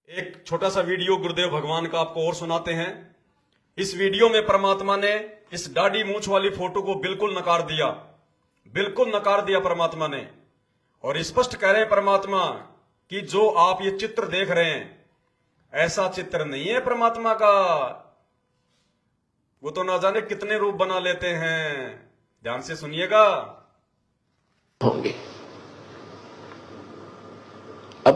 एक छोटा सा वीडियो गुरुदेव भगवान का आपको और सुनाते हैं। इस वीडियो में परमात्मा ने इस दाढ़ी मूंछ वाली फोटो को बिल्कुल नकार दिया, बिल्कुल नकार दिया परमात्मा ने। और स्पष्ट कह रहे हैं परमात्मा कि जो आप ये चित्र देख रहे हैं ऐसा चित्र नहीं है परमात्मा का, वो तो ना जाने कितने रूप बना लेते हैं। ध्यान से सुनिएगा। होंगे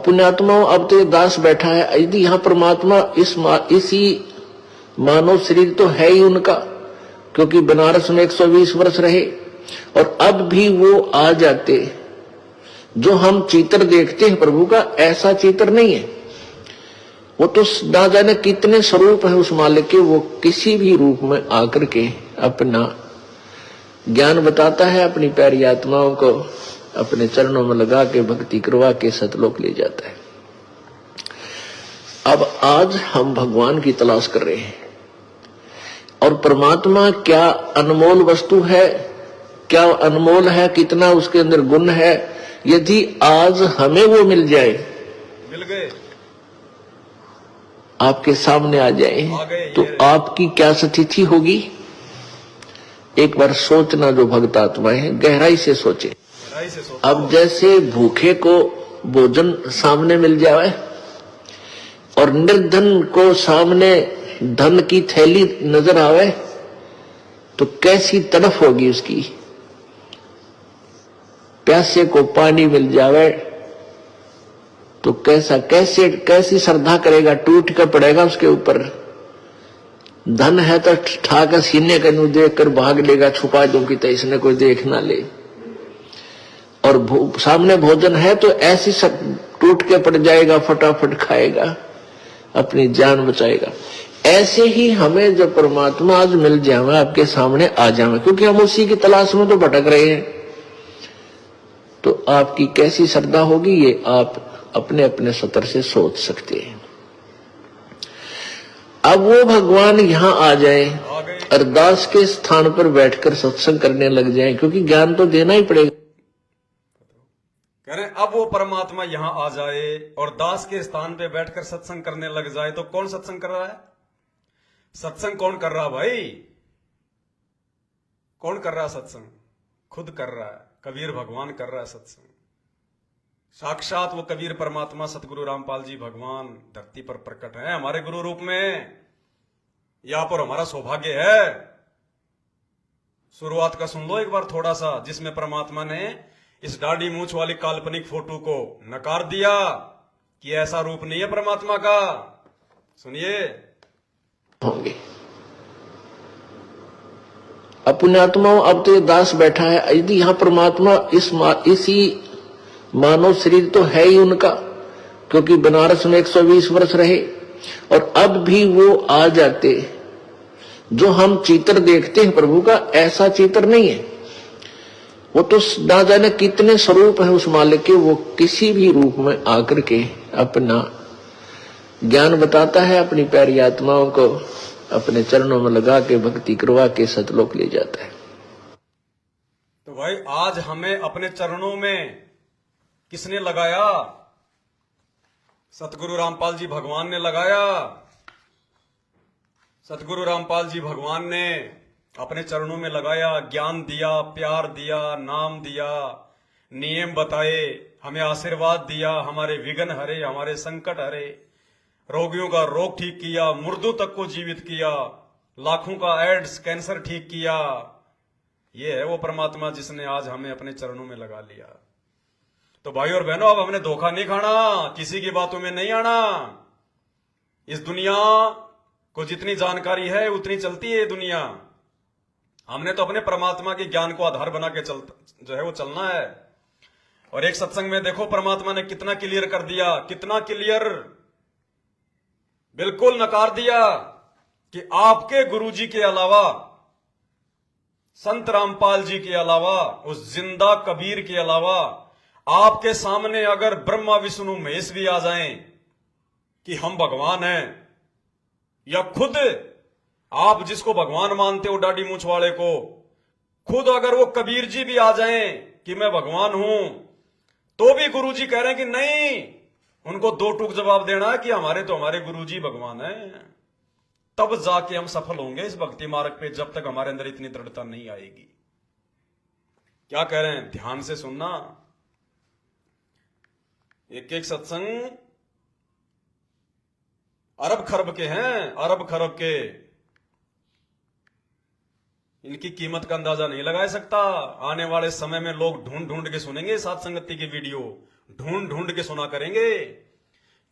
पुण्यात्माओं, अब तो दास बैठा है। यदि यहाँ परमात्मा इसी मानव शरीर तो है ही उनका, क्योंकि बनारस में 120 वर्ष रहे और अब भी वो आ जाते। जो हम चित्र देखते हैं प्रभु का, ऐसा चित्र नहीं है। वो तो ना जाने कितने स्वरूप है उस मालिक के। वो किसी भी रूप में आकर के अपना ज्ञान बताता है, अपनी प्यारी आत्माओं को अपने चरणों में लगा के भक्ति करवा के सतलोक ले जाता है। अब आज हम भगवान की तलाश कर रहे हैं, और परमात्मा क्या अनमोल वस्तु है, क्या अनमोल है, कितना उसके अंदर गुण है। यदि आज हमें वो मिल जाए, मिल गए, आपके सामने आ जाए, तो आपकी क्या स्थिति होगी। एक बार सोचना, जो भक्त आत्माएं हैं गहराई से सोचे। अब जैसे भूखे को भोजन सामने मिल जाए और निर्धन को सामने धन की थैली नजर आवे, तो कैसी तड़फ होगी उसकी। प्यासे को पानी मिल जावे तो कैसी श्रद्धा करेगा, टूट कर पड़ेगा उसके ऊपर। धन है तो ठाकर सीने का नू देख कर भाग लेगा, छुपा दूंगी तो इसने कोई देख ना ले। और सामने भोजन है तो ऐसी सब टूट के पड़ जाएगा, फटाफट खाएगा, अपनी जान बचाएगा। ऐसे ही हमें जब परमात्मा आज मिल जाए, आपके सामने आ जाए, क्योंकि हम उसी की तलाश में तो भटक रहे हैं, तो आपकी कैसी श्रद्धा होगी ये आप अपने अपने स्तर से सोच सकते हैं। अब वो भगवान यहां आ जाए, अरदास के स्थान पर बैठकर सत्संग करने लग जाए, क्योंकि ज्ञान तो देना ही पड़ेगा। कह रहे अब वो परमात्मा यहां आ जाए और दास के स्थान पे बैठकर सत्संग करने लग जाए, तो कौन सत्संग कर रहा है? सत्संग कौन कर रहा भाई? कौन कर रहा है सत्संग? खुद कर रहा है, कबीर भगवान कर रहा है सत्संग। साक्षात वो कबीर परमात्मा सतगुरु रामपाल जी भगवान धरती पर प्रकट है हमारे गुरु रूप में। यहां पर हमारा सौभाग्य है। शुरुआत का सुन लो एक बार थोड़ा सा, जिसमें परमात्मा ने इस दाढ़ी मूंछ वाली काल्पनिक फोटो को नकार दिया कि ऐसा रूप नहीं है परमात्मा का। सुनिए। होंगे पुण्यात्माओं, अब तो दास बैठा है। यदि यहाँ परमात्मा इसी मानव शरीर तो है ही उनका, क्योंकि बनारस में 120 वर्ष रहे और अब भी वो आ जाते। जो हम चित्र देखते हैं प्रभु का, ऐसा चित्र नहीं है। वो तो ना जाने कितने स्वरूप है उस मालिक के। वो किसी भी रूप में आकर के अपना ज्ञान बताता है, अपनी प्यारी आत्माओं को अपने चरणों में लगा के भक्ति करवा के सतलोक ले जाता है। तो भाई आज हमें अपने चरणों में किसने लगाया? सतगुरु रामपाल जी भगवान ने लगाया। सतगुरु रामपाल जी भगवान ने अपने चरणों में लगाया, ज्ञान दिया, प्यार दिया, नाम दिया, नियम बताए, हमें आशीर्वाद दिया, हमारे विघ्न हरे, हमारे संकट हरे, रोगियों का रोग ठीक किया, मुर्दों तक को जीवित किया, लाखों का एड्स कैंसर ठीक किया। ये है वो परमात्मा जिसने आज हमें अपने चरणों में लगा लिया। तो भाई और बहनों, अब हमने धोखा नहीं खाना, किसी की बातों में नहीं आना। इस दुनिया को जितनी जानकारी है उतनी चलती है दुनिया। हमने तो अपने परमात्मा के ज्ञान को आधार बना के चलना है। और एक सत्संग में देखो परमात्मा ने कितना क्लियर कर दिया, कितना क्लियर, बिल्कुल नकार दिया कि आपके गुरुजी के अलावा, संत रामपाल जी के अलावा, उस जिंदा कबीर के अलावा आपके सामने अगर ब्रह्मा विष्णु महेश भी आ जाएं कि हम भगवान हैं, या खुद आप जिसको भगवान मानते हो दाढ़ी मूंछ वाले को, खुद अगर वो कबीर जी भी आ जाएं कि मैं भगवान हूं, तो भी गुरुजी कह रहे हैं कि नहीं, उनको दो टूक जवाब देना है कि हमारे तो हमारे गुरुजी भगवान हैं। तब जाके हम सफल होंगे इस भक्ति मार्ग पे, जब तक हमारे अंदर इतनी दृढ़ता नहीं आएगी। क्या कह रहे हैं, ध्यान से सुनना। एक एक सत्संग अरब खरब के हैं, अरब खरब के। इनकी कीमत का अंदाजा नहीं लगा सकता। आने वाले समय में लोग ढूंढ ढूंढ के सुनेंगे सात संगति के वीडियो, ढूंढ ढूंढ के सुना करेंगे,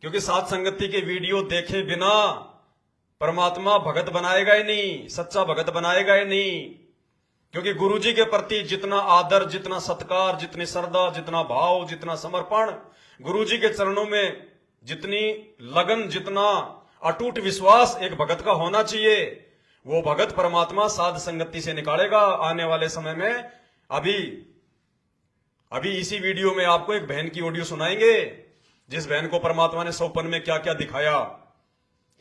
क्योंकि सात संगति के वीडियो देखे बिना परमात्मा भगत बनाएगा ही नहीं, सच्चा भगत बनाएगा ही नहीं। क्योंकि गुरुजी के प्रति जितना आदर, जितना सत्कार, जितनी श्रद्धा, जितना भाव, जितना समर्पण, गुरुजी के चरणों में जितनी लगन, जितना अटूट विश्वास एक भगत का होना चाहिए, वो भगत परमात्मा साध संगति से निकालेगा आने वाले समय में। अभी इसी वीडियो में आपको एक बहन की ऑडियो सुनाएंगे, जिस बहन को परमात्मा ने 100 में क्या क्या दिखाया।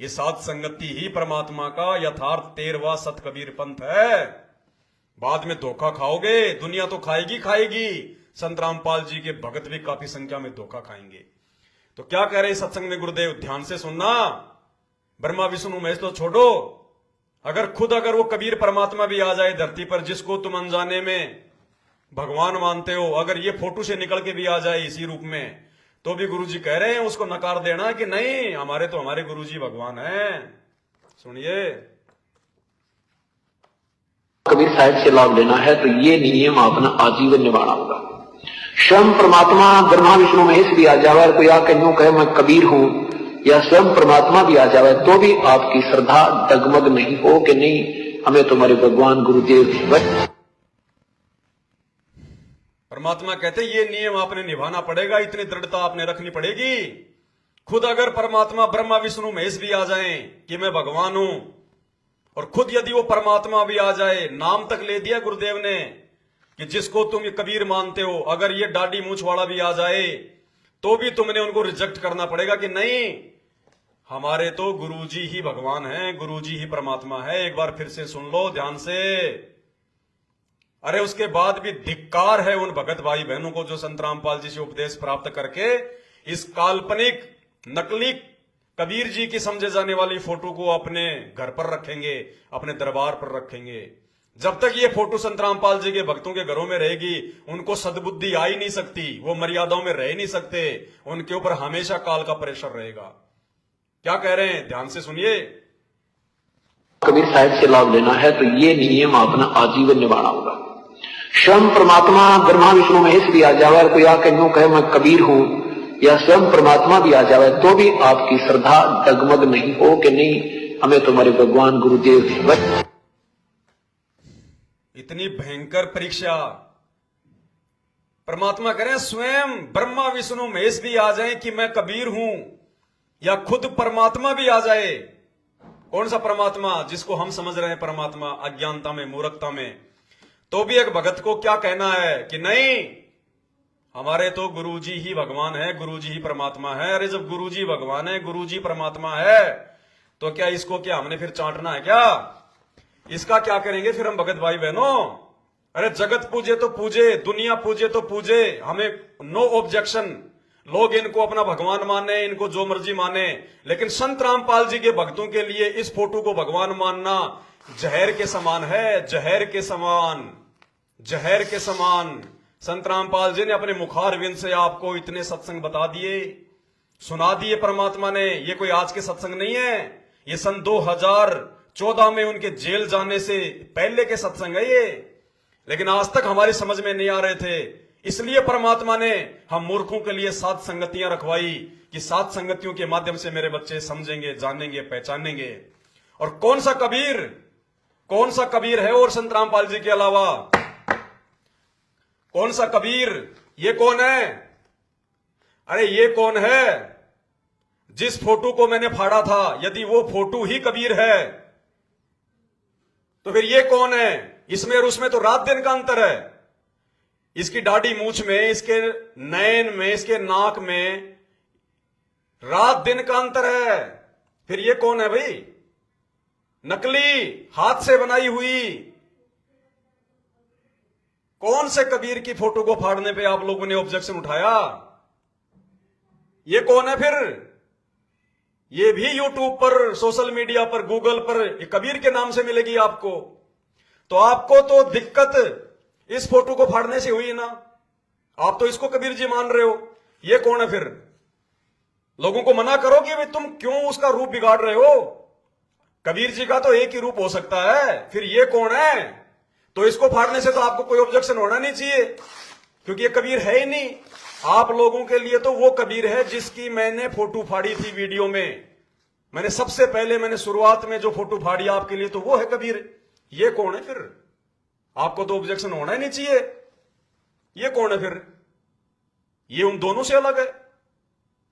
ये साध संगति ही परमात्मा का यथार्थ 13वां सत कबीर पंथ है। बाद में धोखा खाओगे, दुनिया तो खाएगी खाएगी, संत रामपाल जी के भगत भी काफी संख्या में धोखा खाएंगे। तो क्या कह रहे सत्संग में गुरुदेव, ध्यान से सुनना। ब्रह्मा विष्णु महेश तो छोड़ो, अगर वो कबीर परमात्मा भी आ जाए धरती पर, जिसको तुम अनजाने में भगवान मानते हो, अगर ये फोटो से निकल के भी आ जाए इसी रूप में, तो भी गुरुजी कह रहे हैं उसको नकार देना कि नहीं, हमारे तो हमारे गुरुजी भगवान हैं। सुनिए, कबीर साहब से लाभ लेना है तो ये नियम अपना आजीवन निभाना होगा। स्वयं परमात्मा ब्रह्मा विष्णु महेश भी आ जावे और कोई आके यूं कहे मैं कबीर हूं, या स्वयं परमात्मा भी आ जावे, तो भी आपकी श्रद्धा डगमग नहीं हो कि नहीं हमें तुम्हारे भगवान गुरुदेव। परमात्मा कहते ये नियम आपने निभाना पड़ेगा, इतनी दृढ़ता आपने रखनी पड़ेगी। खुद अगर परमात्मा ब्रह्मा विष्णु महेश भी आ जाएं कि मैं भगवान हूं, और खुद यदि वो परमात्मा भी आ जाए, नाम तक ले दिया गुरुदेव ने कि जिसको तुम ये कबीर मानते हो, अगर ये दाढ़ी मूंछ वाला भी आ जाए तो भी तुमने उनको रिजेक्ट करना पड़ेगा कि नहीं, हमारे तो गुरुजी ही भगवान हैं, गुरुजी ही परमात्मा है। एक बार फिर से सुन लो ध्यान से। अरे उसके बाद भी धिक्कार है उन भगत भाई बहनों को जो संत रामपाल जी से उपदेश प्राप्त करके इस काल्पनिक नकली कबीर जी की समझे जाने वाली फोटो को अपने घर पर रखेंगे, अपने दरबार पर रखेंगे। जब तक ये फोटो संत रामपाल जी के भक्तों के घरों में रहेगी, उनको सद्बुद्धि आ ही नहीं सकती, वो मर्यादाओं में रह नहीं सकते, उनके ऊपर हमेशा काल का प्रेशर रहेगा। क्या कह रहे हैं, ध्यान से सुनिए। कबीर साहब से लाभ लेना है तो ये नियम अपना आजीवन निभाना होगा। स्वयं परमात्मा ब्रह्मा विष्णु महेश भी आ जावे और कोई आके यूं कहे मैं कबीर हूं, या स्वयं परमात्मा भी आ जावे, तो भी आपकी श्रद्धा डगमग नहीं हो कि नहीं हमें तुम्हारे भगवान गुरुदेव। इतनी भयंकर परीक्षा परमात्मा करें, स्वयं ब्रह्मा विष्णु महेश भी आ जाए कि मैं कबीर हूं, या खुद परमात्मा भी आ जाए। कौन सा परमात्मा? जिसको हम समझ रहे हैं परमात्मा अज्ञानता में, मूर्खता में। तो भी एक भगत को क्या कहना है कि नहीं, हमारे तो गुरुजी ही भगवान है, गुरुजी ही परमात्मा है। अरे जब गुरुजी भगवान है, गुरुजी परमात्मा है, तो क्या इसको क्या हमने फिर चाटना है क्या? इसका क्या करेंगे फिर हम भगत भाई बहनों? अरे जगत पूजे तो पूजे, दुनिया पूजे तो पूजे, हमें नो ऑब्जेक्शन। लोग इनको अपना भगवान माने, इनको जो मर्जी माने, लेकिन संत रामपाल जी के भक्तों के लिए इस फोटो को भगवान मानना जहर के समान है, जहर के समान, जहर के समान। संत रामपाल जी ने अपने मुखारविंद से आपको इतने सत्संग बता दिए, सुना दिए परमात्मा ने। ये कोई आज के सत्संग नहीं है, ये सन 2014 में उनके जेल जाने से पहले के सत्संग है ये। लेकिन आज तक हमारी समझ में नहीं आ रहे थे, इसलिए परमात्मा ने हम मूर्खों के लिए 7 संगतियां रखवाई कि 7 संगतियों के माध्यम से मेरे बच्चे समझेंगे, जानेंगे, पहचानेंगे। और कौन सा कबीर, कौन सा कबीर है और संत रामपाल जी के अलावा? कौन सा कबीर? ये कौन है? अरे ये कौन है? जिस फोटो को मैंने फाड़ा था, यदि वो फोटो ही कबीर है तो फिर ये कौन है? इसमें और उसमें तो रात दिन का अंतर है। इसकी दाढ़ी मूछ में, इसके नयन में, इसके नाक में रात दिन का अंतर है। फिर ये कौन है भाई? नकली, हाथ से बनाई हुई। कौन से कबीर की फोटो को फाड़ने पे आप लोगों ने ऑब्जेक्शन उठाया? ये कौन है फिर? ये भी यूट्यूब पर, सोशल मीडिया पर, गूगल पर ये कबीर के नाम से मिलेगी आपको। तो आपको तो दिक्कत इस फोटो को फाड़ने से हुई ना, आप तो इसको कबीर जी मान रहे हो। ये कौन है फिर? लोगों को मना करो कि भाई तुम क्यों उसका रूप बिगाड़ रहे हो। कबीर जी का तो एक ही रूप हो सकता है, फिर ये कौन है? तो इसको फाड़ने से तो आपको कोई ऑब्जेक्शन होना नहीं चाहिए, क्योंकि ये कबीर है ही नहीं। आप लोगों के लिए तो वो कबीर है जिसकी मैंने फोटो फाड़ी थी वीडियो में। मैंने सबसे पहले मैंने शुरुआत में जो फोटो फाड़ी आपके लिए, तो वो है कबीर। ये कौन है फिर? आपको तो ऑब्जेक्शन होना ही नहीं चाहिए। ये कौन है फिर? ये उन दोनों से अलग है।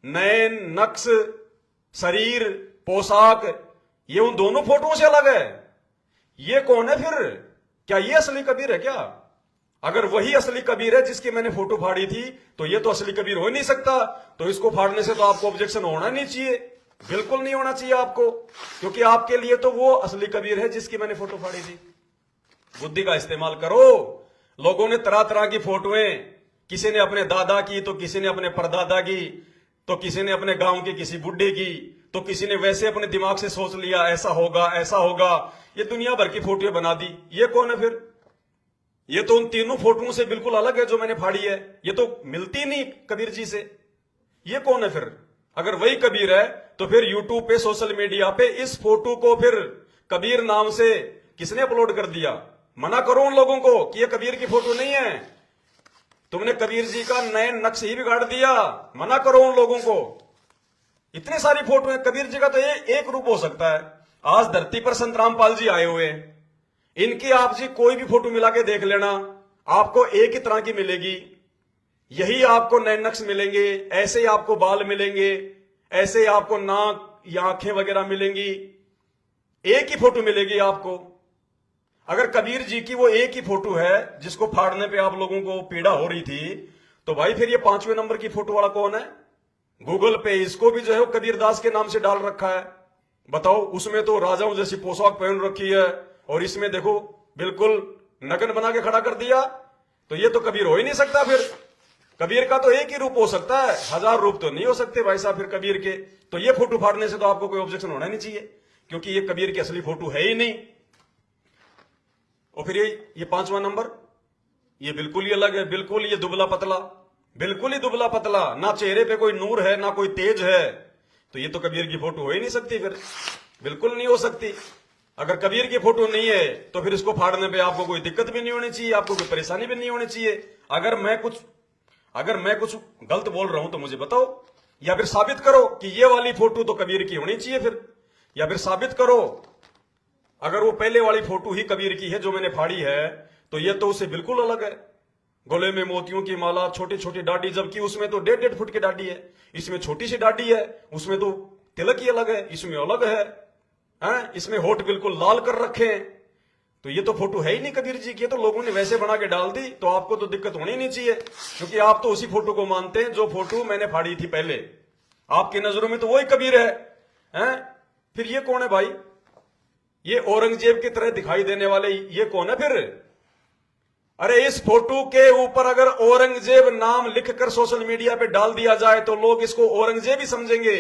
नयन, नक्श, शरीर, पोशाक, ये उन दोनों फोटोओं से अलग है। ये कौन है फिर? क्या ये असली कबीर है क्या? अगर वही असली कबीर है जिसकी मैंने फोटो फाड़ी थी, तो ये तो असली कबीर हो ही नहीं सकता। तो इसको फाड़ने से तो आपको ऑब्जेक्शन होना नहीं चाहिए, बिल्कुल नहीं होना चाहिए आपको, क्योंकि आपके लिए तो वो असली कबीर है जिसकी मैंने फोटो फाड़ी थी। बुद्धि का इस्तेमाल करो। लोगों ने तरह तरह की फोटोएं, किसी ने अपने दादा की, तो किसी ने अपने परदादा की, तो किसी ने अपने गांव के किसी बुढ़े की, तो किसी ने वैसे अपने दिमाग से सोच लिया ऐसा होगा ऐसा होगा। ये दुनिया भर की फोटोएं बना दी। ये कौन है फिर? ये तो उन तीनों फोटोओं से बिल्कुल अलग है जो मैंने फाड़ी है। ये तो मिलती नहीं कबीर जी से। ये कौन है फिर? अगर वही कबीर है तो फिर यूट्यूब पे, सोशल मीडिया पे इस फोटो को फिर कबीर नाम से किसने अपलोड कर दिया? मना करो उन लोगों को कि ये कबीर की फोटो नहीं है। तुमने कबीर जी का नयन नक्श ही बिगाड़ दिया। मना करो उन लोगों को। इतनी सारी फोटो है कबीर जी का, तो एक रूप हो सकता है। आज धरती पर संत रामपाल जी आए हुए हैं, इनकी आप जी कोई भी फोटो मिला के देख लेना, आपको एक ही तरह की मिलेगी। यही आपको नयन नक्श मिलेंगे, ऐसे ही आपको बाल मिलेंगे, ऐसे ही आपको नाक या आंखें वगैरह मिलेंगी। एक ही फोटो मिलेगी आपको। अगर कबीर जी की वो एक ही फोटो है जिसको फाड़ने पे आप लोगों को पीड़ा हो रही थी, तो भाई फिर ये 5वें नंबर की फोटो वाला कौन है? गूगल पे इसको भी जो है वो कबीर दास के नाम से डाल रखा है। बताओ, उसमें तो राजाओं जैसी पोशाक पहन रखी है, और इसमें देखो बिल्कुल नग्न बना के खड़ा कर दिया। तो ये तो कबीर हो ही नहीं सकता फिर। कबीर का तो एक ही रूप हो सकता है, 1000 रूप तो नहीं हो सकते भाई साहब फिर कबीर के। तो ये फोटो फाड़ने से तो आपको कोई ऑब्जेक्शन होना नहीं चाहिए, क्योंकि ये कबीर की असली फोटो है ही नहीं। और फिर ये 5वां नंबर, ये बिल्कुल ही अलग है। बिल्कुल ये दुबला पतला, बिल्कुल ही दुबला पतला, ना चेहरे पे कोई नूर है ना कोई तेज है। तो ये तो कबीर की फोटो हो ही नहीं सकती फिर, बिल्कुल नहीं हो सकती। अगर कबीर की फोटो नहीं है तो फिर इसको फाड़ने पे आपको कोई दिक्कत भी नहीं होनी चाहिए, आपको कोई परेशानी भी नहीं होनी चाहिए। अगर मैं कुछ गलत बोल रहा हूं तो मुझे बताओ, या फिर साबित करो कि ये वाली फोटो तो कबीर की होनी चाहिए फिर, या फिर साबित करो अगर वो पहले वाली फोटो ही कबीर की है जो मैंने फाड़ी है, तो ये तो उससे बिल्कुल अलग है। गले में मोतियों की माला, छोटी छोटी डाडी, जबकि उसमें तो 1.5 फुट की डाडी है, इसमें छोटी सी डाडी है। उसमें तो तिलक ही अलग है, इसमें अलग है। इसमें होठ बिल्कुल लाल कर रखे हैं। तो ये तो फोटो है ही नहीं कबीर जी की, तो लोगों ने वैसे बना के डाल दी। तो आपको तो दिक्कत होनी नहीं चाहिए, क्योंकि आप तो उसी फोटो को मानते हैं जो फोटो मैंने फाड़ी थी पहले। आपकी नजरों में तो वही कबीर है। फिर ये कौन है भाई? ये औरंगजेब की तरह दिखाई देने वाले ये कौन है फिर? अरे इस फोटो के ऊपर अगर औरंगजेब नाम लिखकर सोशल मीडिया पे डाल दिया जाए तो लोग इसको औरंगजेब ही समझेंगे,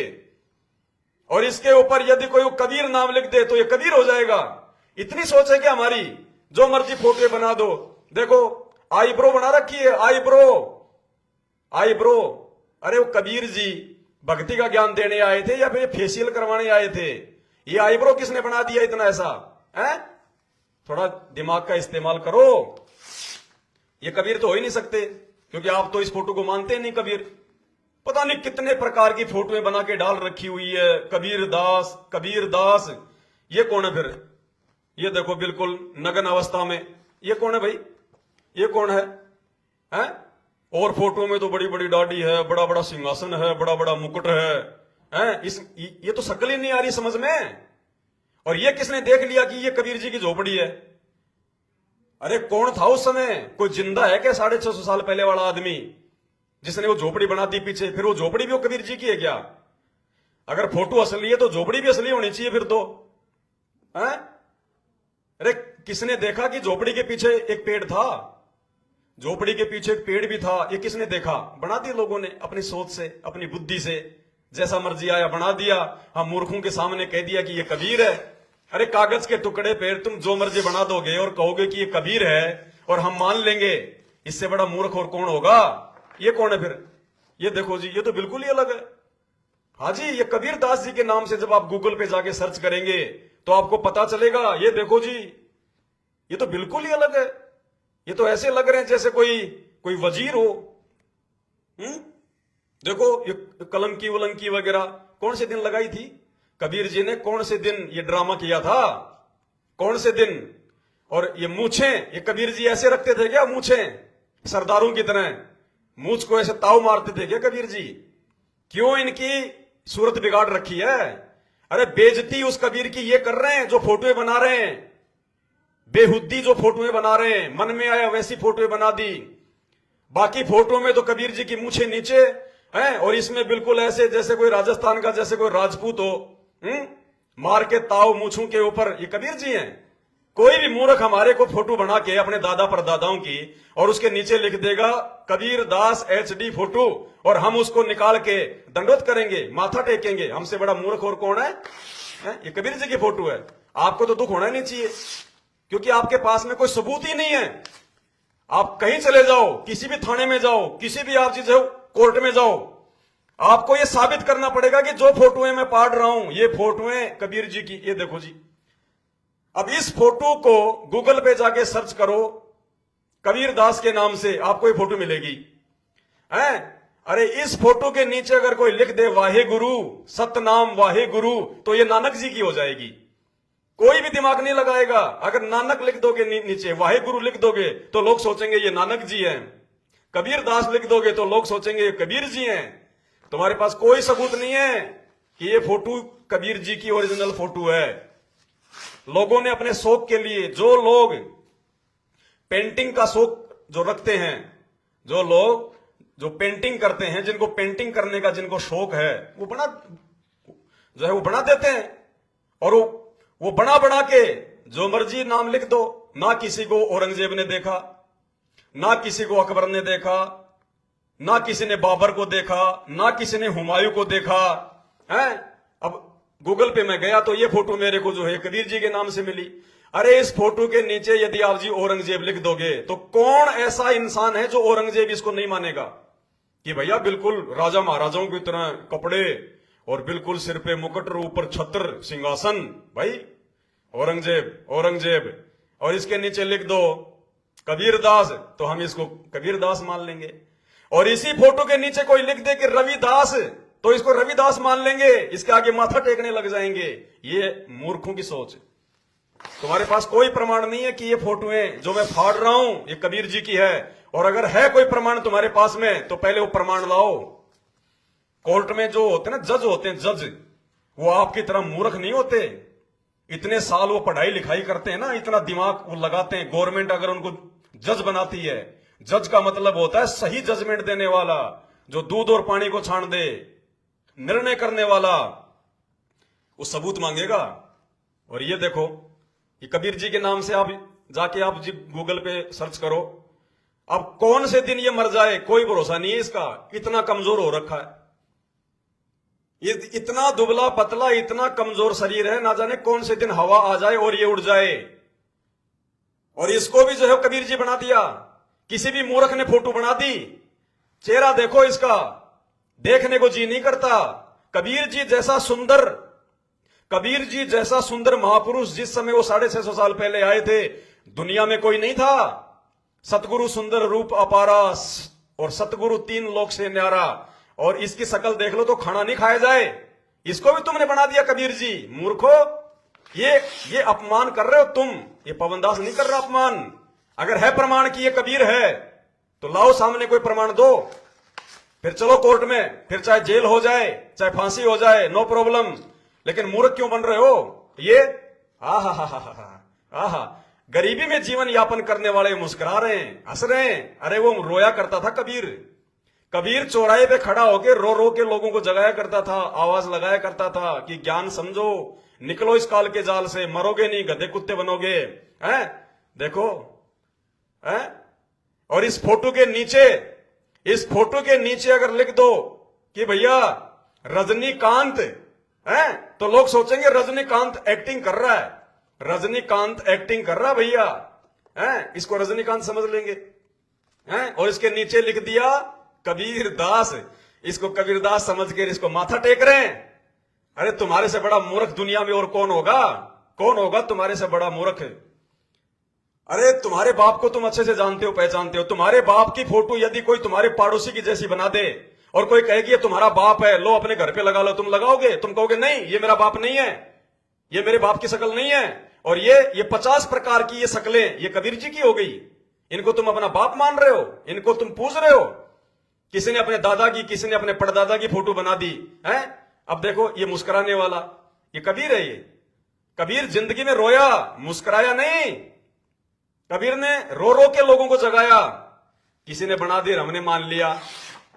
और इसके ऊपर यदि कोई कबीर नाम लिख दे तो ये कबीर हो जाएगा। इतनी सोच है कि हमारी जो मर्जी फोटो बना दो। देखो आईब्रो बना रखी है, आईब्रो। अरे वो कबीर जी भक्ति का ज्ञान देने आए थे या फिर फेशियल करवाने आए थे? ये आईब्रो किसने बना दिया इतना ऐसा? थोड़ा दिमाग का इस्तेमाल करो। ये कबीर तो हो ही नहीं सकते, क्योंकि आप तो इस फोटो को मानते नहीं कबीर। पता नहीं कितने प्रकार की फोटोएं बना के डाल रखी हुई है, कबीर दास। ये कौन है फिर? ये देखो बिल्कुल नग्न अवस्था में, ये कौन है भाई? ये कौन है? और फोटो में तो बड़ी बड़ी दाढ़ी है, बड़ा बड़ा सिंहासन है, बड़ा बड़ा मुकुट है। ये तो शक्ल ही नहीं आ रही समझ में। और ये किसने देख लिया कि ये कबीर जी की झोपड़ी है? अरे कौन था उस समय? कोई जिंदा है क्या 650 साल पहले वाला आदमी जिसने वो झोपड़ी बना दी पीछे? फिर वो झोपड़ी भी वो कबीर जी की है क्या? अगर फोटो असली है तो झोपड़ी भी असली होनी चाहिए फिर तो। अरे किसने देखा कि झोपड़ी के पीछे एक पेड़ था? झोपड़ी के पीछे एक पेड़ भी था, ये किसने देखा? बना दिया लोगों ने अपनी सोच से, अपनी बुद्धि से, जैसा मर्जी आया बना दिया। हम मूर्खों के सामने कह दिया कि ये कबीर है। अरे कागज के टुकड़े पे तुम जो मर्जी बना दोगे और कहोगे कि ये कबीर है और हम मान लेंगे, इससे बड़ा मूर्ख और कौन होगा? ये कौन है फिर? ये देखो जी, ये तो बिल्कुल ही अलग है। हाँ जी, ये कबीर दास जी के नाम से जब आप गूगल पे जाके सर्च करेंगे तो आपको पता चलेगा। ये देखो जी, ये तो बिल्कुल ही अलग है। ये तो ऐसे लग रहे हैं जैसे कोई वजीर हो। देखो ये कलंकी वलंकी वगैरह कौन से दिन लगाई थी कबीर जी ने? कौन से दिन ये ड्रामा किया था? कौन से दिन? और ये मूछें, ये कबीर जी ऐसे रखते थे क्या मूछें? सरदारों की तरह मूछ को ऐसे ताव मारते थे क्या कबीर जी? क्यों इनकी सूरत बिगाड़ रखी है? अरे बेइज्जती उस कबीर की ये कर रहे हैं जो फोटोएं बना रहे हैं, बेहुद्दी जो फोटोएं बना रहे हैं, मन में आया वैसी फोटोएं बना दी। बाकी फोटो में तो कबीर जी की मूछें नीचे हैं और इसमें बिल्कुल ऐसे जैसे कोई राजस्थान का जैसे कोई राजपूत हो, मार के ताव मूछों के ऊपर। ये कबीर जी हैं। कोई भी मूर्ख हमारे को फोटो बना के अपने दादा परदादाओं की और उसके नीचे लिख देगा कबीर दास HD फोटो, और हम उसको निकाल के दंडवत करेंगे, माथा टेकेंगे। हमसे बड़ा मूर्ख और कौन है? ये कबीर जी की फोटो है। आपको तो दुख होना ही नहीं चाहिए, क्योंकि आपके पास में कोई सबूत ही नहीं है। आप कहीं चले जाओ, किसी भी थाने में जाओ, किसी भी आप चीज कोर्ट में जाओ, आपको यह साबित करना पड़ेगा कि जो फोटोएं मैं पाड़ रहा हूं ये फोटोएं कबीर जी की। ये देखो जी, अब इस फोटो को गूगल पे जाके सर्च करो कबीर दास के नाम से, आपको ये फोटो मिलेगी। अरे इस फोटो के नीचे अगर कोई लिख दे वाहे गुरु, सतनाम वाहे गुरु, तो ये नानक जी की हो जाएगी। कोई भी दिमाग नहीं लगाएगा। अगर नानक लिख दोगे नीचे, वाहे गुरु लिख दोगे तो लोग सोचेंगे ये नानक जी हैं। कबीर दास लिख दोगे तो लोग सोचेंगे ये कबीर जी हैं। तुम्हारे पास कोई सबूत नहीं है कि ये फोटो कबीर जी की ओरिजिनल फोटो है। लोगों ने अपने शौक के लिए, जो लोग पेंटिंग का शौक जो रखते हैं, जो लोग जो पेंटिंग करते हैं, जिनको पेंटिंग करने का जिनको शौक है, वो बना देते हैं। और वो बना के जो मर्जी नाम लिख दो। ना किसी को औरंगजेब ने देखा, ना किसी को अकबर ने देखा, ना किसी ने बाबर को देखा, ना किसी ने हुमायूं को देखा है। अब गूगल पे मैं गया तो ये फोटो मेरे को जो है कबीर जी के नाम से मिली। अरे इस फोटो के नीचे यदि आप जी औरंगजेब लिख दोगे तो कौन ऐसा इंसान है जो औरंगजेब इसको नहीं मानेगा कि भैया बिल्कुल राजा महाराजाओं की तरह कपड़े और बिल्कुल सिर पे मुकुट, ऊपर छत्र सिंहासन, भाई औरंगजेब औरंगजेब। और इसके नीचे लिख दो कबीर दास, तो हम इसको कबीर दास मान लेंगे। और इसी फोटो के नीचे कोई लिख दे कि रविदास, तो इसको रविदास मान लेंगे, इसके आगे माथा टेकने लग जाएंगे। ये मूर्खों की सोच है। तुम्हारे पास कोई प्रमाण नहीं है कि ये फोटोएं जो मैं फाड़ रहा हूं ये कबीर जी की है। और अगर है कोई प्रमाण तुम्हारे पास में तो पहले वो प्रमाण लाओ। कोर्ट में जो होते हैं ना जज होते हैं, जज, वो आपकी तरह मूर्ख नहीं होते। इतने साल वो पढ़ाई लिखाई करते हैं ना, इतना दिमाग वो लगाते हैं। गवर्नमेंट अगर उनको जज बनाती है, जज का मतलब होता है सही जजमेंट देने वाला, जो दूध और पानी को छान दे, निर्णय करने वाला। वो सबूत मांगेगा। और ये देखो, ये कबीर जी के नाम से आप जाके आप जी गूगल पे सर्च करो। अब कौन से दिन ये मर जाए कोई भरोसा नहीं है इसका। इतना कमजोर हो रखा है, ये इतना दुबला पतला, इतना कमजोर शरीर है, ना जाने कौन से दिन हवा आ जाए और ये उड़ जाए। और इसको भी जो है कबीर जी बना दिया। किसी भी मूर्ख ने फोटो बना दी। चेहरा देखो इसका, देखने को जी नहीं करता। कबीर जी जैसा सुंदर महापुरुष जिस समय वो 650 साल पहले आए थे, दुनिया में कोई नहीं था। सतगुरु सुंदर रूप अपारा और सतगुरु 3 लोक से न्यारा। और इसकी शकल देख लो तो खाना नहीं खाया जाए। इसको भी तुमने बना दिया कबीर जी। मूर्खो, ये अपमान कर रहे हो तुम। ये पवनदास नहीं कर रहा अपमान। अगर है प्रमाण कि ये कबीर है तो लाओ सामने कोई प्रमाण दो, फिर चलो कोर्ट में, फिर चाहे जेल हो जाए चाहे फांसी हो जाए, नो प्रॉब्लम। लेकिन मूर्ख क्यों बन रहे हो? ये आहा गरीबी में जीवन यापन करने वाले मुस्कुरा रहे हैं, हंस रहे हैं। अरे वो रोया करता था कबीर चौराहे पे खड़ा होके रो रो के लोगों को जगाया करता था, आवाज लगाया करता था कि ज्ञान समझो, निकलो इस काल के जाल से, मरोगे नहीं, गधे कुत्ते बनोगे। हैं देखो, हैं और इस फोटो के नीचे अगर लिख दो कि भैया रजनीकांत है, तो लोग सोचेंगे रजनीकांत एक्टिंग कर रहा है, रजनीकांत एक्टिंग कर रहा है भैया, है, इसको रजनीकांत समझ लेंगे, हैं। और इसके नीचे लिख दिया कबीर दास, इसको कबीर दास समझ के इसको माथा टेक रहे हैं। अरे तुम्हारे से बड़ा मूर्ख दुनिया में और कौन होगा, कौन होगा तुम्हारे से बड़ा मूर्ख? अरे तुम्हारे बाप को तुम अच्छे से जानते हो, पहचानते हो। तुम्हारे बाप की फोटो यदि कोई तुम्हारे पड़ोसी की जैसी बना दे और कोई कहेगी ये तुम्हारा बाप है, लो अपने घर पे लगा लो, तुम लगाओगे? तुम कहोगे नहीं, ये मेरा बाप नहीं है, ये मेरे बाप की शक्ल नहीं है। और ये 50 प्रकार की ये शक्लें ये कबीर जी की हो गई, इनको तुम अपना बाप मान रहे हो, इनको तुम पूज रहे हो। किसी ने अपने दादा की, किसी ने अपने परदादा की फोटो बना दी है। अब देखो ये मुस्कुराने वाला, ये कबीर है। ये कबीर जिंदगी में रोया, मुस्कुराया नहीं। कबीर ने रो रो के लोगों को जगाया। किसी ने बना दी, हमने मान लिया।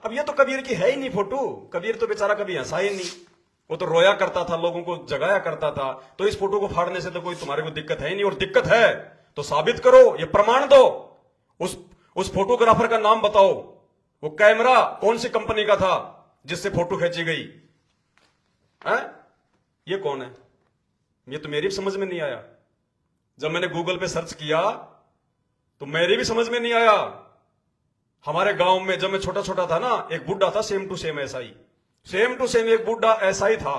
अब ये तो कबीर की है ही नहीं फोटो। कबीर तो बेचारा कभी हंसा ही नहीं, वो तो रोया करता था, लोगों को जगाया करता था। तो इस फोटो को फाड़ने से तो कोई तुम्हारे को दिक्कत है ही नहीं। और दिक्कत है तो साबित करो, ये प्रमाण दो। उस फोटोग्राफर का नाम बताओ, वो कैमरा कौन सी कंपनी का था जिससे फोटो खींची गई है? ये कौन है? ये तो मेरी भी समझ में नहीं आया। जब मैंने गूगल पे सर्च किया तो मेरी भी समझ में नहीं आया। हमारे गांव में जब मैं छोटा छोटा था ना, एक बुढ़ा था सेम टू सेम ऐसा ही, सेम टू सेम एक बुढ़ा ऐसा ही था।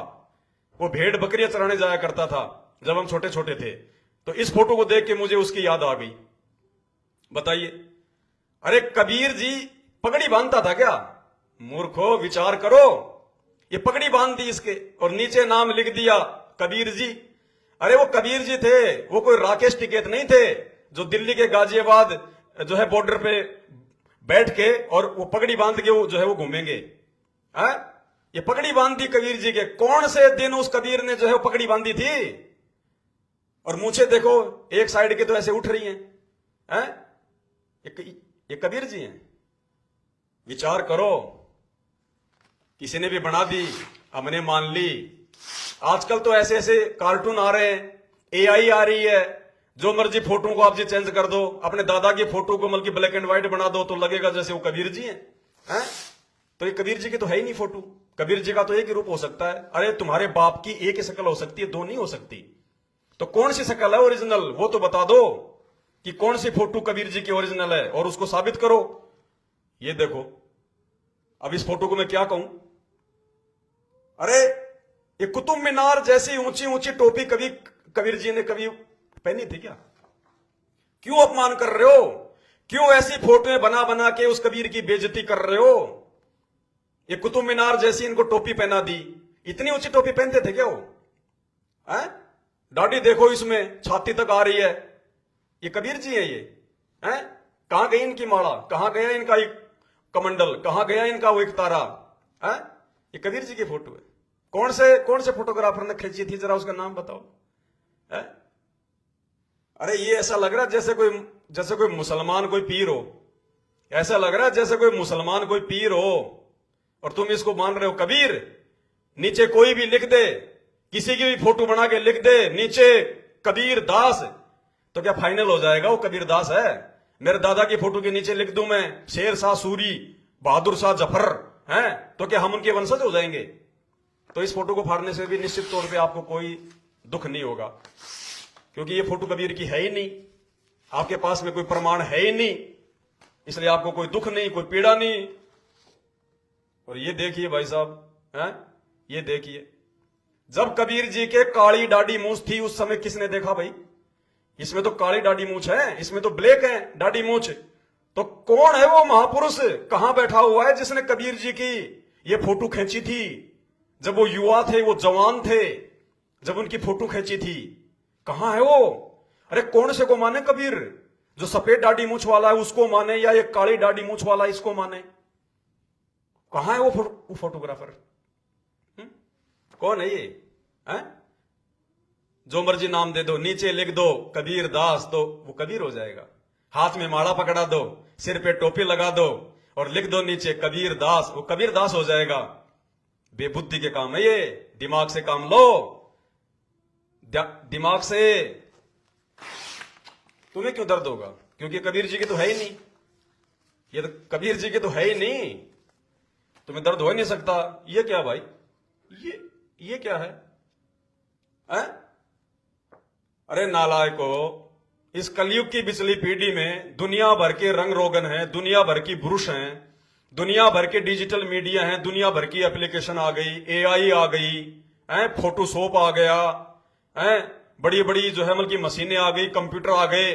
वो भेड़ बकरियां चराने जाया करता था जब हम छोटे छोटे थे। तो इस फोटो को देख के मुझे उसकी याद आ गई। बताइए, अरे कबीर जी पगड़ी बांधता था क्या? मूर्खो, विचार करो। ये पगड़ी बांध दी इसके और नीचे नाम लिख दिया कबीर जी। अरे वो कबीर जी थे, वो कोई राकेश टिकैत नहीं थे जो दिल्ली के गाजियाबाद जो है बॉर्डर पे बैठ के और वो पगड़ी बांध के वो जो है वो घूमेंगे। ये पगड़ी बांध दी कबीर जी के। कौन से दिन उस कबीर ने जो है वो पगड़ी बांधी थी? और मूछे देखो एक साइड के तो ऐसे उठ रही हैं। ये कबीर जी हैं। विचार करो। किसी ने भी बना दी, हमने मान ली। आजकल तो ऐसे ऐसे कार्टून आ रहे हैं, एआई आ रही है, जो मर्जी फोटो को आप जी चेंज कर दो। अपने दादा की फोटो को बल्कि ब्लैक एंड व्हाइट बना दो तो लगेगा जैसे वो कबीर जी हैं। तो ये कबीर जी की तो है ही नहीं फोटो। कबीर जी का तो एक ही रूप हो सकता है। अरे तुम्हारे बाप की एक ही शक्ल हो सकती है, दो नहीं हो सकती। तो कौन सी शक्ल है ओरिजिनल, वो तो बता दो कि कौन सी फोटो कबीर जी की ओरिजिनल है और उसको साबित करो। ये देखो, अब इस फोटो को मैं क्या कहूं? अरे ये कुतुब मीनार जैसी ऊंची ऊंची टोपी कभी कबीर जी ने कभी पहनी थी क्या? क्यों अपमान कर रहे हो? क्यों ऐसी फोटोएं बना बना के उस कबीर की बेइज्जती कर रहे हो? ये कुतुब मीनार जैसी इनको टोपी पहना दी। इतनी ऊंची टोपी पहनते थे क्या वो? दाढ़ी देखो इसमें छाती तक आ रही है। ये कबीर जी है ये? कहां गई इनकी माला? कहां गया इनका एक कमंडल? कहां गया इनका वो एक तारा? ये कबीर जी की फोटो है। कौन से फोटोग्राफर ने खींची थी, जरा उसका नाम बताओ। अरे ये ऐसा लग रहा है जैसे कोई मुसलमान कोई पीर हो। ऐसा लग रहा है जैसे कोई मुसलमान कोई पीर हो और तुम इसको मान रहे हो कबीर। नीचे कोई भी लिख दे, किसी की भी फोटो बना के लिख दे नीचे कबीर दास, तो क्या फाइनल हो जाएगा वो कबीर दास है? मेरे दादा की फोटो के नीचे लिख दूं मैं शेर शाह सूरी, बहादुर शाह जफर, हैं, तो क्या हम उनके वंशज हो जाएंगे? तो इस फोटो को फाड़ने से भी निश्चित तौर पे आपको कोई दुख नहीं होगा, क्योंकि ये फोटो कबीर की है ही नहीं। आपके पास में कोई प्रमाण है ही नहीं, इसलिए आपको कोई दुख नहीं, कोई पीड़ा नहीं। और ये देखिए भाई साहब, ये देखिए, जब कबीर जी के काली दाढ़ी मूछ थी उस समय किसने देखा भाई? इसमें तो काली दाढ़ी मूछ है, इसमें तो ब्लैक है दाढ़ी मूछ। तो कौन है वो महापुरुष, कहां बैठा हुआ है जिसने कबीर जी की ये फोटो खींची थी? जब वो युवा थे, वो जवान थे, जब उनकी फोटो खींची थी, कहां है वो? अरे कौन से को माने कबीर? जो सफेद दाढ़ी मूछ वाला है उसको माने या ये काली दाढ़ी मूछ वाला इसको माने? कहां है वो फोटोग्राफर? कौन है ये? जो मर्जी नाम दे दो, नीचे लिख दो कबीर दास, तो वो कबीर हो जाएगा। हाथ में माला पकड़ा दो, सिर पे टोपी लगा दो और लिख दो नीचे कबीर दास, वो कबीर दास हो जाएगा। बेबुद्धि के काम है ये, दिमाग से काम लो। दिमाग से तुम्हें क्यों दर्द होगा? क्योंकि कबीर जी की तो है ही नहीं। ये तो कबीर जी के तो है ही नहीं, तुम्हें दर्द हो ही नहीं सकता। ये क्या भाई, ये क्या है? अरे नालायको, इस कलयुग की बिचली पीढ़ी में दुनिया भर के रंग रोगन हैं, दुनिया भर की ब्रुश हैं, दुनिया भर के डिजिटल मीडिया हैं, दुनिया भर की एप्लीकेशन आ गई, एआई आ गई है, फोटोशॉप आ गया है, बड़ी बड़ी जो है मतलब की मशीनें आ गई, कंप्यूटर आ गए।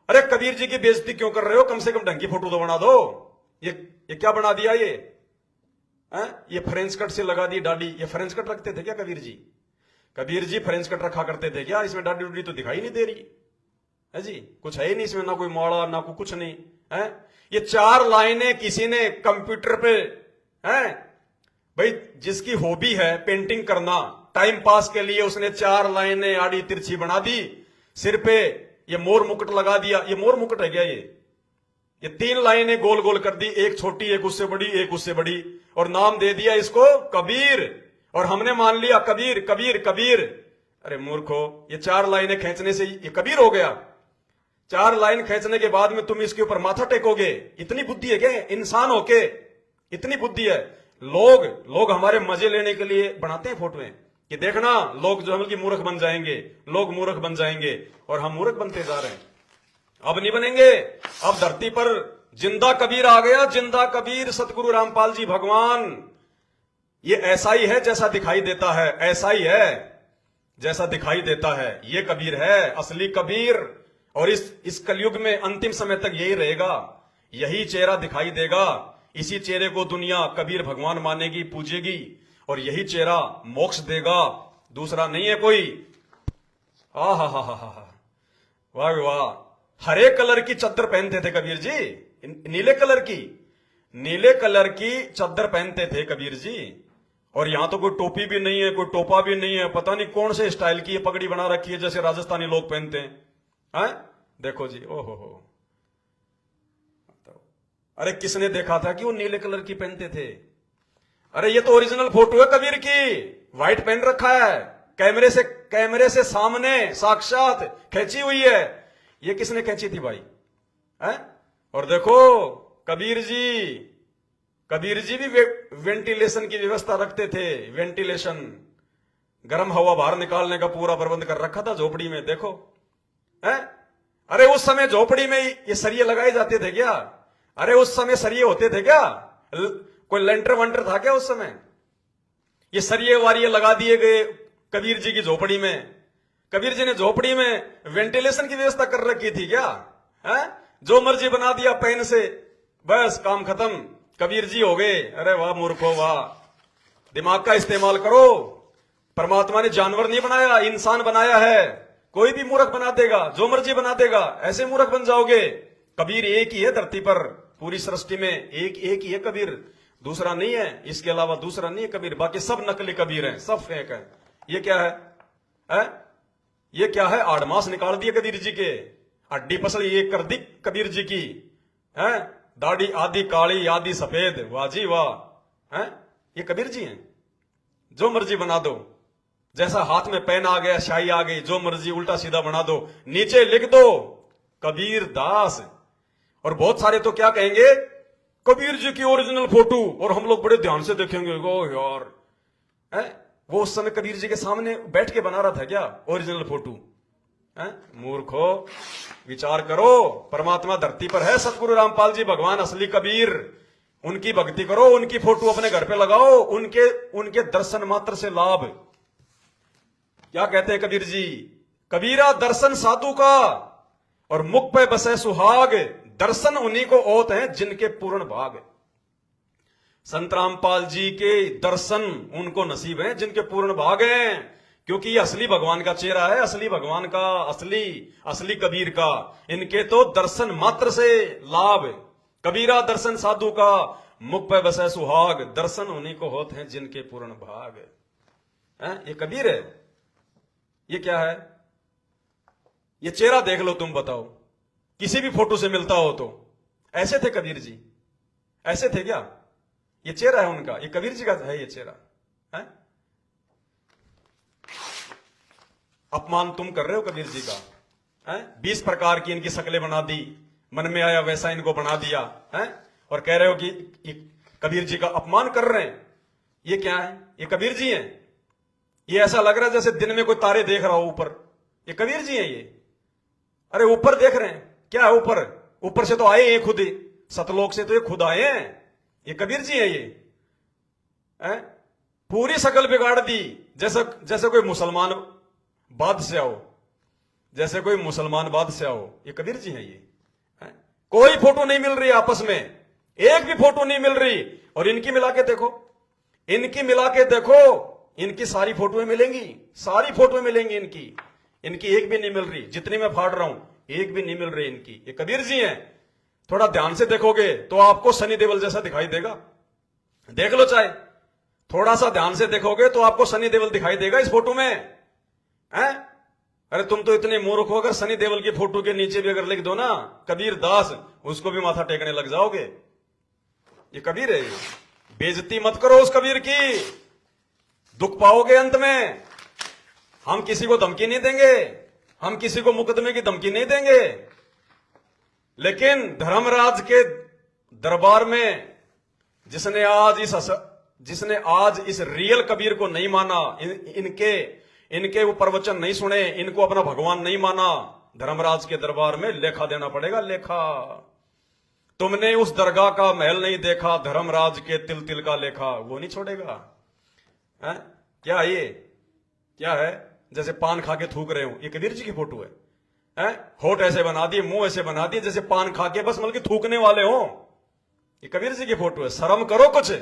अरे कबीर जी की बेइज्जती क्यों कर रहे हो? कम से कम ढंग की फोटो तो बना दो। ये क्या बना दिया ये? ये फ्रेंच कट से लगा दी दाढ़ी। ये फ्रेंच कट रखते थे क्या कबीर जी? कबीर जी फ्रेंच कट रखा करते थे क्या? इसमें दाढ़ी उड़ी तो दिखाई नहीं दे रही है जी, कुछ है ही नहीं इसमें, ना कोई माड़ा ना कोई कुछ नहीं है। ये 4 लाइनें किसी ने कंप्यूटर पे है भाई, जिसकी हॉबी है पेंटिंग करना, टाइम पास के लिए उसने 4 लाइनें आड़ी तिरछी बना दी, सिर पे ये मोर मुकुट लगा दिया। ये मोर मुकुट है क्या? ये 3 लाइनें गोल गोल कर दी, एक छोटी एक उससे बड़ी एक उससे बड़ी, और नाम दे दिया इसको कबीर, और हमने मान लिया कबीर कबीर कबीर। अरे मूर्खो, ये 4 लाइनें खींचने से ये कबीर हो गया? 4 लाइन खींचने के बाद में तुम इसके ऊपर माथा टेकोगे? इतनी बुद्धि है क्या इंसान होके? इतनी बुद्धि है? लोग हमारे मजे लेने के लिए बनाते हैं फोटोएं कि देखना लोग जो है कि मूर्ख बन जाएंगे, लोग मूर्ख बन जाएंगे, और हम मूर्ख बनते जा रहे हैं। अब नहीं बनेंगे। अब धरती पर जिंदा कबीर आ गया, जिंदा कबीर सतगुरु रामपाल जी भगवान। ये ऐसा ही है जैसा दिखाई देता है, ऐसा ही है जैसा दिखाई देता है। ये कबीर है, असली कबीर। और इस कलयुग में अंतिम समय तक यही रहेगा, यही चेहरा दिखाई देगा। इसी चेहरे को दुनिया कबीर भगवान मानेगी, पूजेगी, और यही चेहरा मोक्ष देगा, दूसरा नहीं है कोई। हा हा हा हा हा, वाह वाह। हरे कलर की चद्दर पहनते थे कबीर जी, नीले कलर की चद्दर पहनते थे कबीर जी। और यहां तो कोई टोपी भी नहीं है, कोई टोपा भी नहीं है, पता नहीं कौन से स्टाइल की पगड़ी बना रखी है जैसे राजस्थानी लोग पहनते हैं। देखो जी, ओहो हो। अरे किसने देखा था कि वो नीले कलर की पहनते थे? अरे ये तो ओरिजिनल फोटो है कबीर की, व्हाइट पहन रखा है, कैमरे से सामने साक्षात खींची हुई है। ये किसने खींची थी भाई? और देखो कबीर जी भी वेंटिलेशन की व्यवस्था रखते थे। वेंटिलेशन, गर्म हवा बाहर निकालने का पूरा प्रबंध कर रखा था झोपड़ी में। देखो अरे उस समय झोपड़ी में ये सरिये लगाए जाते थे क्या? अरे उस समय सरिये होते थे क्या? कोई लेंटर वंटर था क्या उस समय? ये सरिये वारिये लगा दिए गए कबीर जी की झोपड़ी में। कबीर जी ने झोपड़ी में वेंटिलेशन की व्यवस्था कर रखी थी क्या? जो मर्जी बना दिया पेन से, बस काम खत्म, कबीर जी हो गए। अरे वाह मूर्खो वाह, दिमाग का इस्तेमाल करो। परमात्मा ने जानवर नहीं बनाया, इंसान बनाया है। कोई भी मूर्ख बना देगा, जो मर्जी बना देगा, ऐसे मूर्ख बन जाओगे। कबीर एक ही है धरती पर, पूरी सृष्टि में एक ही है कबीर, दूसरा नहीं है। इसके अलावा दूसरा नहीं है कबीर, बाकी सब नकली कबीर हैं, सब फेक है। ये क्या है? ये क्या है? आड़मास निकाल दिए कबीर जी के, हड्डी पसली ये कर दी कबीर जी की, दाढ़ी आधी काली आधी सफेद, वाह जी वाह। ये कबीर जी हैं, जो मर्जी बना दो। जैसा हाथ में पेन आ गया, शाही आ गई, जो मर्जी उल्टा सीधा बना दो, नीचे लिख दो कबीर दास। और बहुत सारे तो क्या कहेंगे, कबीर जी की ओरिजिनल फोटो, और हम लोग बड़े ध्यान से देखेंगे, ओ यार वो उस समय कबीर जी के सामने बैठ के बना रहा था क्या ओरिजिनल फोटो? मूर्खो, विचार करो। परमात्मा धरती पर है, सतगुरु रामपाल जी भगवान असली कबीर। उनकी भक्ति करो, उनकी फोटो अपने घर पे लगाओ, उनके दर्शन मात्र से लाभ। क्या कहते हैं कबीर जी? कबीरा दर्शन साधु का, और मुख पे बसे सुहाग, दर्शन उन्हीं को ओत हैं जिनके पूर्ण भाग। संत रामपाल जी के दर्शन उनको नसीब हैं जिनके पूर्ण भाग हैं, क्योंकि ये असली भगवान का चेहरा है, असली भगवान का, असली कबीर का। इनके तो दर्शन मात्र से लाभ। कबीरा दर्शन साधु का, मुख पे बसे सुहाग, दर्शन उन्हीं को होते हैं जिनके पूर्ण भाग। ये कबीर है। ये क्या है? ये चेहरा देख लो, तुम बताओ, किसी भी फोटो से मिलता हो तो। ऐसे थे कबीर जी? ऐसे थे क्या? ये चेहरा है उनका, ये कबीर जी का है ये चेहरा। अपमान तुम कर रहे हो कबीर जी का। 20 प्रकार की इनकी शक्लें बना दी, मन में आया वैसा इनको बना दिया। और कह रहे हो कि ये कबीर जी का अपमान कर रहे हैं। ये क्या है? ये कबीर जी हैं। ये ऐसा लग रहा है जैसे दिन में कोई तारे देख रहा हो ऊपर। ये कबीर जी हैं ये। अरे ऊपर देख रहे हैं, क्या है ऊपर? ऊपर से तो आए हैं खुद ही, सतलोक से तो ये खुद आए हैं। ये कबीर जी हैं ये। हैं? पूरी शकल बिगाड़ दी, जैसे कोई मुसलमान बादशाह हो, जैसे कोई मुसलमान बादशाह हो। ये कबीर जी हैं ये। हैं? कोई फोटो नहीं मिल रही आपस में, एक भी फोटो नहीं मिल रही। और इनकी मिला के देखो, इनकी मिला के देखो, इनकी सारी फोटोएं मिलेंगी, सारी फोटोएं मिलेंगी इनकी। इनकी एक भी नहीं मिल रही, जितनी मैं फाड़ रहा हूं एक भी नहीं मिल रही इनकी। ये कबीर जी हैं। थोड़ा ध्यान से देखोगे तो आपको सनी देओल जैसा दिखाई देगा। देख लो चाहे, थोड़ा सा ध्यान से देखोगे तो आपको सनी देओल दिखाई देगा इस फोटो में। हैं? अरे तुम तो इतने मूर्ख हो, अगर सनी देओल की फोटो के नीचे भी अगर लिख दो ना कबीर दास, उसको भी माथा टेकने लग जाओगे। ये कबीर है। बेइज्जती मत करो उस कबीर की, दुख पाओगे अंत में। हम किसी को धमकी नहीं देंगे, हम किसी को मुकदमे की धमकी नहीं देंगे, लेकिन धर्मराज के दरबार में जिसने आज इस रियल कबीर को नहीं माना, इनके वो प्रवचन नहीं सुने, इनको अपना भगवान नहीं माना, धर्मराज के दरबार में लेखा देना पड़ेगा, लेखा। तुमने उस दरगाह का महल नहीं देखा, धर्मराज के तिल तिल का लेखा वो नहीं छोड़ेगा। है? क्या ये क्या है? जैसे पान खा के थूक रहे हो, ये कबीर जी की फोटो है। हैं? होठ ऐसे बना दिए, मुंह ऐसे बना दिए जैसे पान खा के बस मतलब थूकने वाले हो। ये कबीर जी की फोटो है। शर्म करो कुछ,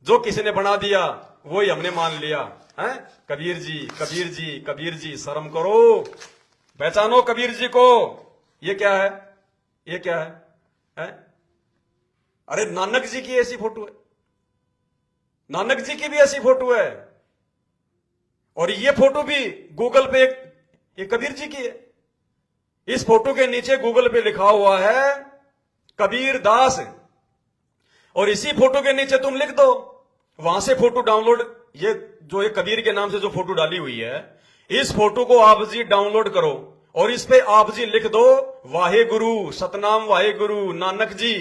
जो किसी ने बना दिया वही हमने मान लिया। हैं? कबीर जी, कबीर जी, कबीर जी, शर्म करो, पहचानो कबीर जी को। ये क्या है? ये क्या है? हैं? अरे नानक जी की ऐसी फोटो है, नानक जी की भी ऐसी फोटो है। और ये फोटो भी गूगल पे ये कबीर जी की है। इस फोटो के नीचे गूगल पे लिखा हुआ है कबीर दास, और इसी फोटो के नीचे तुम लिख दो, वहां से फोटो डाउनलोड, ये जो ये कबीर के नाम से जो फोटो डाली हुई है, इस फोटो को आप जी डाउनलोड करो और इस पे आप जी लिख दो वाहे गुरु, सतनाम वाहे गुरु नानक जी।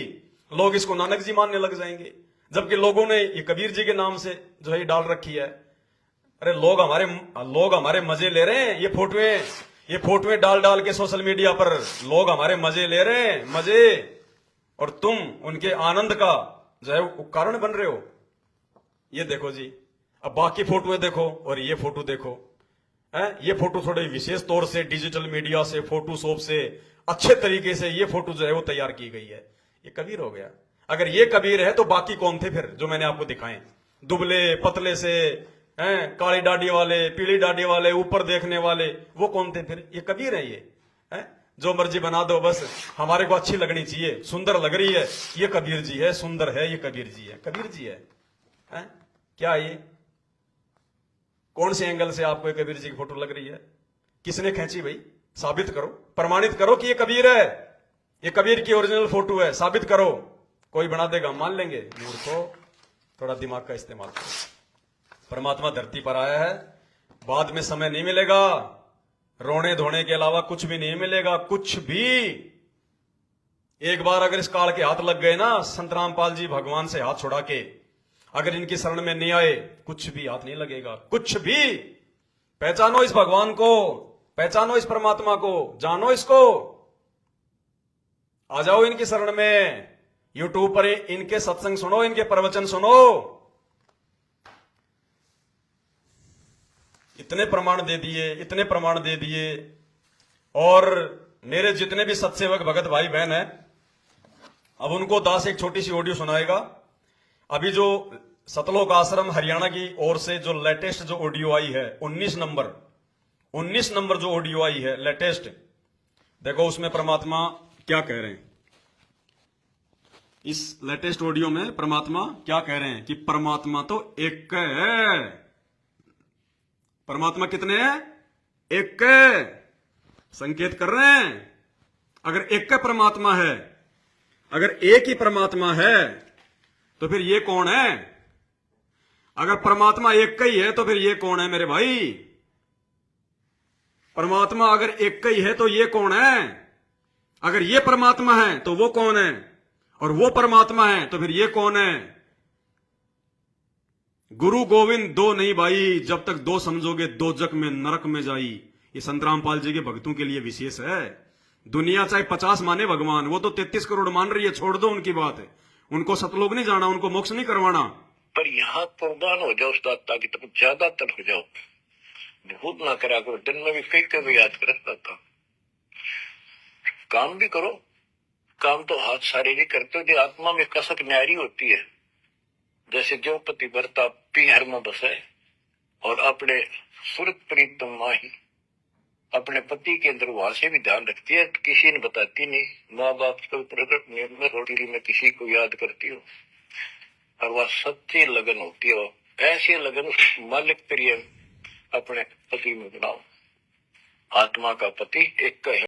लोग इसको नानक जी मानने लग जाएंगे, जबकि लोगों ने ये कबीर जी के नाम से जो है ये डाल रखी है। अरे लोग हमारे मजे ले रहे हैं। ये फोटोएं डाल डाल के सोशल मीडिया पर लोग हमारे मजे ले रहे हैं, मजे, और तुम उनके आनंद का जो है वो कारण बन रहे हो। ये देखो जी, अब बाकी फोटोएं देखो और ये फोटो देखो। ये फोटो थोड़े विशेष तौर से डिजिटल मीडिया से, फोटोशॉप से अच्छे तरीके से ये फोटो जो है वो तैयार की गई है। ये कबीर हो गया। अगर ये कबीर है तो बाकी कौन थे फिर जो मैंने आपको दिखाए? दुबले पतले से, हैं, काली दाढ़ी वाले, पीली दाढ़ी वाले, ऊपर देखने वाले, वो कौन थे फिर? ये कबीर है ये। हैं? जो मर्जी बना दो, बस हमारे को अच्छी लगनी चाहिए, सुंदर लग रही है, ये कबीर जी है, सुंदर है, ये कबीर जी है, कबीर जी है। हैं? क्या ये कौन से एंगल से आपको ये कबीर जी की फोटो लग रही है? किसने खींची भाई? साबित करो, प्रमाणित करो कि ये कबीर है, ये कबीर की ओरिजिनल फोटो है, साबित करो। कोई बना देगा, मान लेंगे। मूर्खों, थोड़ा दिमाग का इस्तेमाल करो। परमात्मा धरती पर आया है, बाद में समय नहीं मिलेगा, रोने धोने के अलावा कुछ भी नहीं मिलेगा, कुछ भी। एक बार अगर इस काल के हाथ लग गए ना, संत रामपाल जी भगवान से हाथ छुड़ा के अगर इनकी शरण में नहीं आए, कुछ भी हाथ नहीं लगेगा, कुछ भी। पहचानो इस भगवान को, पहचानो इस परमात्मा को, जानो इसको, आ जाओ इनकी शरण में। यूट्यूब पर इनके सत्संग सुनो, इनके प्रवचन सुनो। इतने प्रमाण दे दिए, इतने प्रमाण दे दिए। और मेरे जितने भी सत्सेवक भगत भाई बहन हैं, अब उनको दास एक छोटी सी ऑडियो सुनाएगा। अभी जो सतलोक आश्रम हरियाणा की ओर से जो लेटेस्ट जो ऑडियो आई है, 19 नंबर जो ऑडियो आई है लेटेस्ट, देखो उसमें परमात्मा क्या कह रहे हैं। इस लेटेस्ट ऑडियो में परमात्मा क्या कह रहे हैं कि परमात्मा तो एक है। परमात्मा कितने हैं? एक है। संकेत कर रहे हैं, अगर एक का परमात्मा है, अगर एक ही परमात्मा है तो फिर ये कौन है? अगर परमात्मा एक का ही है तो फिर ये कौन है मेरे भाई? परमात्मा अगर एक का ही है तो ये कौन है? अगर ये परमात्मा है तो वो कौन है? और वो परमात्मा है तो फिर ये कौन है? गुरु गोविंद दो नहीं भाई, जब तक दो समझोगे दो जग में नरक में जाई। ये संत रामपाल जी के भक्तों के लिए विशेष है। दुनिया चाहे 50 माने भगवान, वो तो 33 करोड़ मान रही है, छोड़ दो उनकी बात। उनको सतलोक नहीं जाना, उनको मोक्ष नहीं करवाना। पर यहाँ कुर्बान हो जाओ उस दाता की तरफ, ज्यादा तरफ हो जाओ, भूत ना करा करो। दिन में भी कई कभी याद करता था। काम भी करो, काम तो हाथ शारीरिक करते हो, जो आत्मा में कसक न्यारी होती है। जैसे जो पति भरता पीहर में बसे और अपने सुरत प्रीतम माही, अपने पति के अंदर वहां से भी ध्यान रखती है, किसी ने बताती नहीं। माँ बाप को प्रकट नियम में रोटी में किसी को याद करती हो, और वह सच्ची लगन होती है। ऐसी लगन उस मालिक प्रिय अपने पति में बनाओ। आत्मा का पति एक का है।